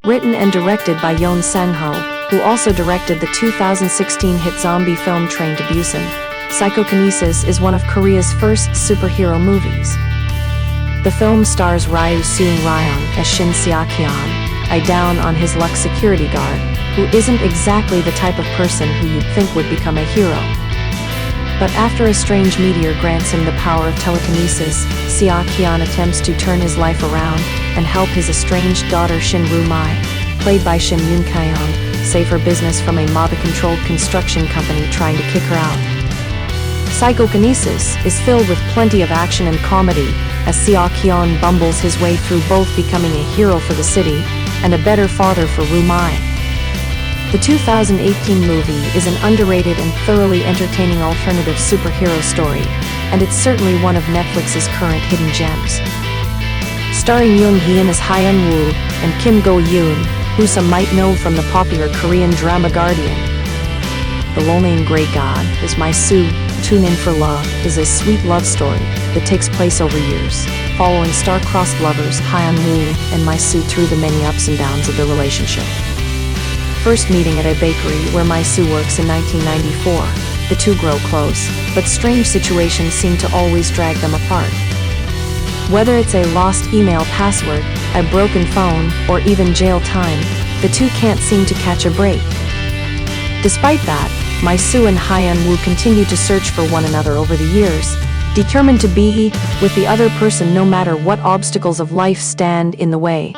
written and directed by Yoon Sang-ho, who also directed the 2016 hit zombie film Train to Busan. Psychokinesis is one of Korea's first superhero movies. The film stars Ryu Seung-ryong as Shin Seok-hyun, a down-on-his-luck security guard, who isn't exactly the type of person who you'd think would become a hero. But after a strange meteor grants him the power of telekinesis, Seok-hyun attempts to turn his life around and help his estranged daughter Shin Ru-mai, played by Shin Yoon-kyung, save her business from a mob-controlled construction company trying to kick her out. Psychokinesis is filled with plenty of action and comedy, as Seok-hyun bumbles his way through both becoming a hero for the city and a better father for Ru-mai. The 2018 movie is an underrated and thoroughly entertaining alternative superhero story, and it's certainly one of Netflix's current hidden gems. Starring Yoon Hyun as Hyun Woo and Kim Go-yoon, who some might know from the popular Korean drama Guardian. The Lonely and Grey God is My Soo. Tune In for Love is a sweet love story that takes place over years, following star-crossed lovers Hyun Woo and My Soo through the many ups and downs of their relationship. First meeting at a bakery where My Soo works in 1994, the two grow close, but strange situations seem to always drag them apart. Whether it's a lost email password, a broken phone, or even jail time, the two can't seem to catch a break. Despite that, My Soo and Hyun Woo continue to search for one another over the years, determined to be with the other person no matter what obstacles of life stand in the way.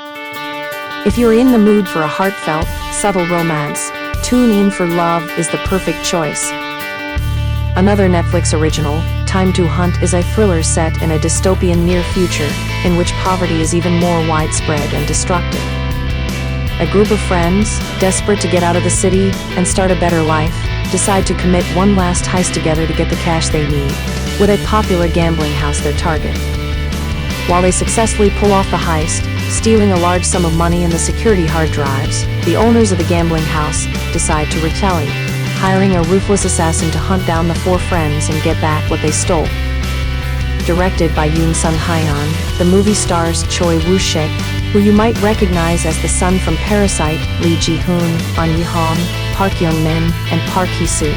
If you're in the mood for a heartfelt, subtle romance, Tune In for Love is the perfect choice. Another Netflix original, Time to Hunt, is a thriller set in a dystopian near future, in which poverty is even more widespread and destructive. A group of friends, desperate to get out of the city and start a better life, decide to commit one last heist together to get the cash they need, with a popular gambling house their target. While they successfully pull off the heist, stealing a large sum of money and the security hard drives, the owners of the gambling house decide to retaliate, hiring a ruthless assassin to hunt down the four friends and get back what they stole. Directed by Yoon Sung-hyun, the movie stars Choi Woo-shik, who you might recognize as the son from Parasite, Lee Ji-hoon, An Yi-hong, Park Young-min, and Park Hee-soo.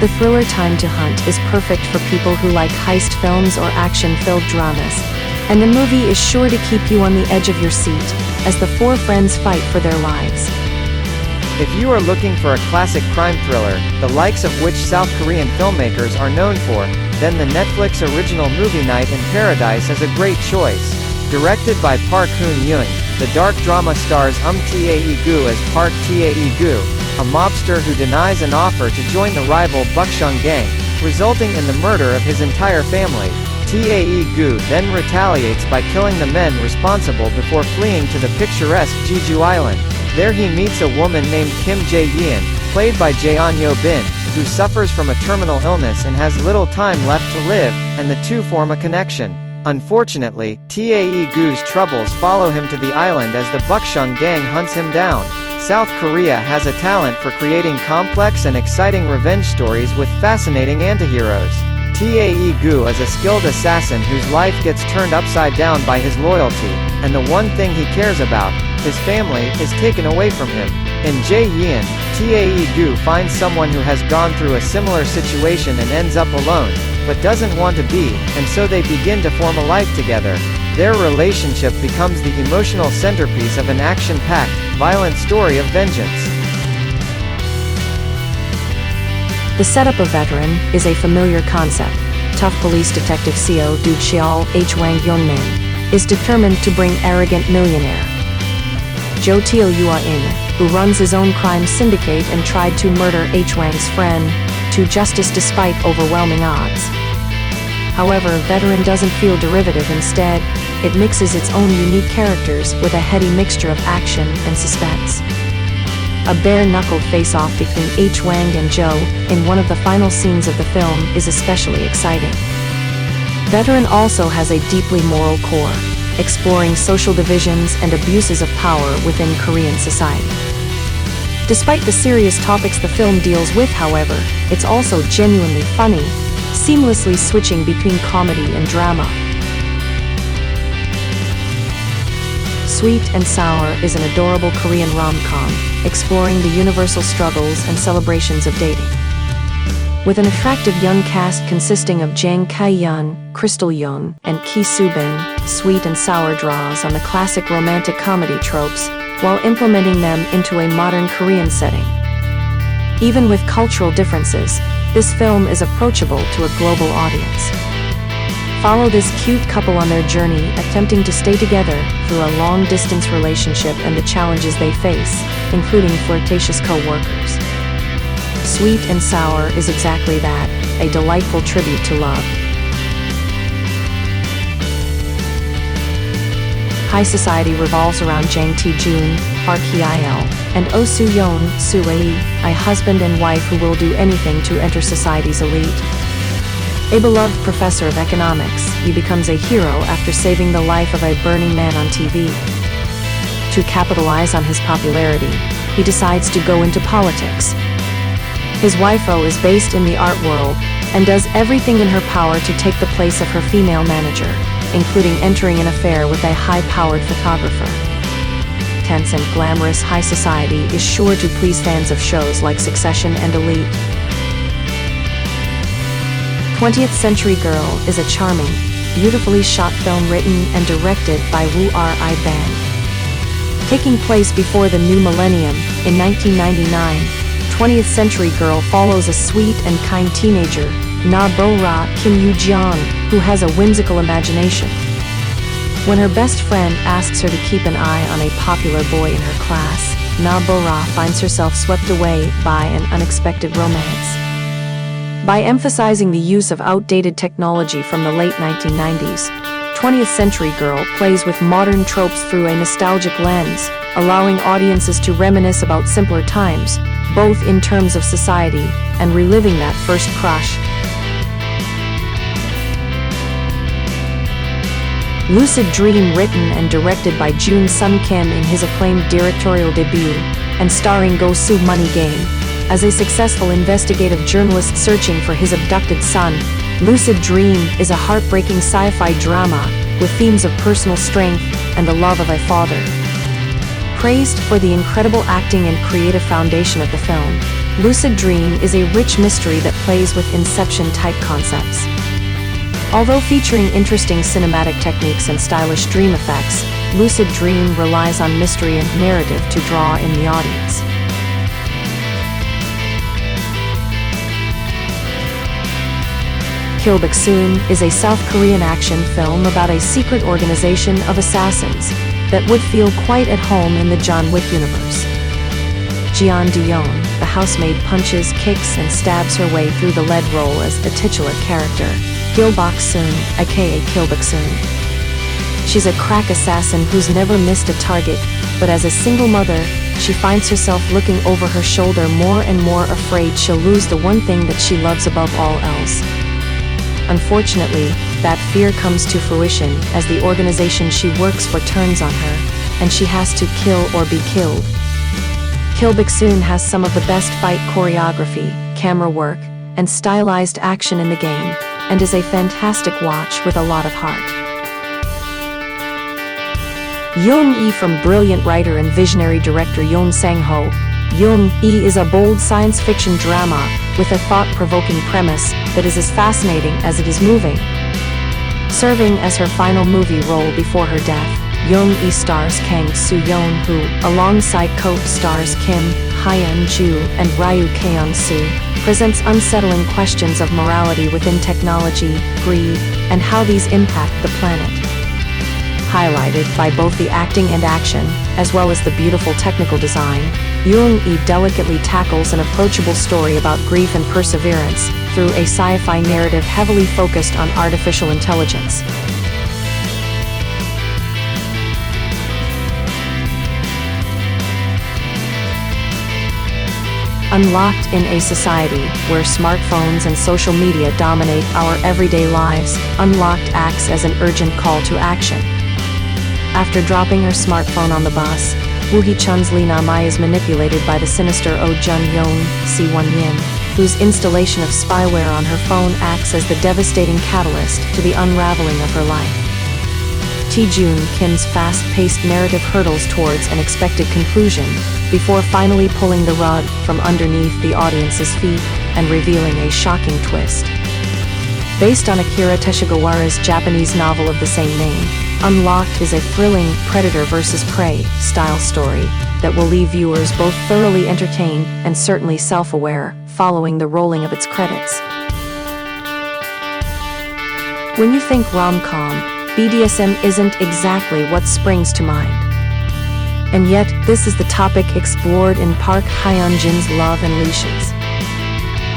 The thriller Time to Hunt is perfect for people who like heist films or action-filled dramas, and the movie is sure to keep you on the edge of your seat as the four friends fight for their lives. If you are looking for a classic crime thriller, the likes of which South Korean filmmakers are known for, then the Netflix original movie Night in Paradise is a great choice. Directed by Park Hoon-young, the dark drama stars Tae-gu as Park Tae-gu, a mobster who denies an offer to join the rival Bukchung gang, resulting in the murder of his entire family. Tae-gu then retaliates by killing the men responsible before fleeing to the picturesque Jeju Island. There he meets a woman named Kim Jae-yeon, played by Jeon Yo-bin, who suffers from a terminal illness and has little time left to live, and the two form a connection. Unfortunately, Tae-gu's troubles follow him to the island as the Bukchung gang hunts him down. South Korea has a talent for creating complex and exciting revenge stories with fascinating antiheroes. Tae-gu is a skilled assassin whose life gets turned upside down by his loyalty, and the one thing he cares about, his family, is taken away from him. In Jae-yeon, Tae-gu finds someone who has gone through a similar situation and ends up alone, but doesn't want to be, and so they begin to form a life together. Their relationship becomes the emotional centerpiece of an action-packed, violent story of vengeance. The setup of Veteran is a familiar concept. Tough police detective Seo Do-cheol H. Wang Young-min is determined to bring arrogant millionaire Jo Teo-yua-in, who runs his own crime syndicate and tried to murder H. Wang's friend, to justice despite overwhelming odds. However, Veteran doesn't feel derivative. Instead, it mixes its own unique characters with a heady mixture of action and suspense. A bare-knuckled face-off between H. Wang and Jo, in one of the final scenes of the film, is especially exciting. Veteran also has a deeply moral core, exploring social divisions and abuses of power within Korean society. Despite the serious topics the film deals with, however, it's also genuinely funny, seamlessly switching between comedy and drama. Sweet and Sour is an adorable Korean rom-com, exploring the universal struggles and celebrations of dating. With an attractive young cast consisting of Jang Kae-yeon, Crystal Yeon, and Ki Soo-bin, Sweet and Sour draws on the classic romantic comedy tropes while implementing them into a modern Korean setting. Even with cultural differences, this film is approachable to a global audience. Follow this cute couple on their journey attempting to stay together through a long-distance relationship and the challenges they face, including flirtatious co-workers. Sweet and Sour is exactly that, a delightful tribute to love. High Society revolves around Jang Tae-jun, Park Hye-il, and Oh Soo-yeon, Soo Ae, a husband and wife who will do anything to enter society's elite. A beloved professor of economics, he becomes a hero after saving the life of a burning man on TV. To capitalize on his popularity, he decides to go into politics. His wife Oh is based in the art world and does everything in her power to take the place of her female manager, including entering an affair with a high-powered photographer. Tense and glamorous High Society is sure to please fans of shows like Succession and Elite. 20th Century Girl is a charming, beautifully shot film written and directed by Woo Ri Ban. Taking place before the new millennium, in 1999, 20th Century Girl follows a sweet and kind teenager, Na Bo-ra Kim Yoo-jeon, who has a whimsical imagination. When her best friend asks her to keep an eye on a popular boy in her class, Na Bo-ra finds herself swept away by an unexpected romance. By emphasizing the use of outdated technology from the late 1990s, 20th Century Girl plays with modern tropes through a nostalgic lens, allowing audiences to reminisce about simpler times, both in terms of society and reliving that first crush. Lucid Dream, written and directed by Jun Sun Kim in his acclaimed directorial debut, and starring Go Soo Money Game, as a successful investigative journalist searching for his abducted son, Lucid Dream is a heartbreaking sci-fi drama with themes of personal strength and the love of a father. Praised for the incredible acting and creative foundation of the film, Lucid Dream is a rich mystery that plays with Inception-type concepts. Although featuring interesting cinematic techniques and stylish dream effects, Lucid Dream relies on mystery and narrative to draw in the audience. Kill Baksoon is a South Korean action film about a secret organization of assassins that would feel quite at home in the John Wick universe. Jeon Do-yeon, the housemaid, punches, kicks, and stabs her way through the lead role as the titular character, Gil Bok-soon, aka Kill Baksoon. She's a crack assassin who's never missed a target, but as a single mother, she finds herself looking over her shoulder more and more, afraid she'll lose the one thing that she loves above all else. Unfortunately, that fear comes to fruition as the organization she works for turns on her, and she has to kill or be killed. Kill Baksoon has some of the best fight choreography, camera work, and stylized action in the game, and is a fantastic watch with a lot of heart. Yoon-E, from brilliant writer and visionary director Yoon Sang-ho, Yoon-E is a bold science fiction drama with a thought-provoking premise that is as fascinating as it is moving. Serving as her final movie role before her death, Yoon-E stars Kang Soo-yeon, who, alongside co-stars Kim Hyun-ju and Ryu Keon-soo, presents unsettling questions of morality within technology, greed, and how these impact the planet. Highlighted by both the acting and action, as well as the beautiful technical design, Yoon-E delicately tackles an approachable story about grief and perseverance through a sci-fi narrative heavily focused on artificial intelligence. Unlocked in a society where smartphones and social media dominate our everyday lives, Unlocked acts as an urgent call to action. After dropping her smartphone on the bus, Woo Hee-chun's Lee Na-mai is manipulated by the sinister Oh Jun-yeon, Si-won-yin, whose installation of spyware on her phone acts as the devastating catalyst to the unraveling of her life. Tae-jun Kim's fast-paced narrative hurdles towards an expected conclusion, before finally pulling the rug from underneath the audience's feet and revealing a shocking twist. Based on Akira Teshigawara's Japanese novel of the same name, Unlocked is a thrilling predator versus prey style story that will leave viewers both thoroughly entertained and certainly self-aware following the rolling of its credits. When you think rom-com, BDSM isn't exactly what springs to mind. And yet, this is the topic explored in Park Hyun-jin's Love and Leashes.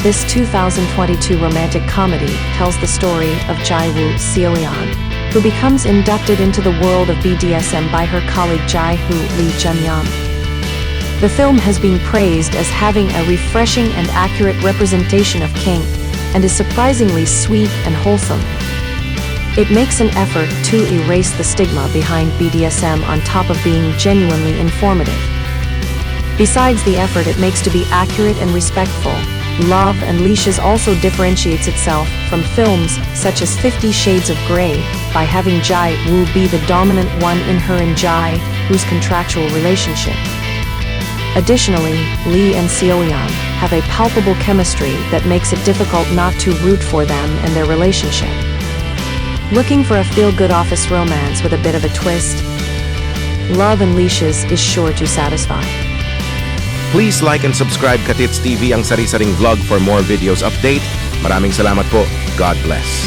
This 2022 romantic comedy tells the story of Jae-woo Seoyeon, who becomes inducted into the world of BDSM by her colleague Jae-hoo Lee Jun-young. The film has been praised as having a refreshing and accurate representation of kink, and is surprisingly sweet and wholesome. It makes an effort to erase the stigma behind BDSM on top of being genuinely informative. Besides the effort it makes to be accurate and respectful, Love and Leashes also differentiates itself from films such as 50 Shades of Grey by having Jae-woo be the dominant one in her and Jae-hoo's contractual relationship. Additionally, Lee and Seoyeon have a palpable chemistry that makes it difficult not to root for them and their relationship. Looking for a feel-good office romance with a bit of a twist? Love and Leashes is sure to satisfy. Please like and subscribe Katits TV, ang sari-saring vlog for more videos update. Maraming salamat po. God bless.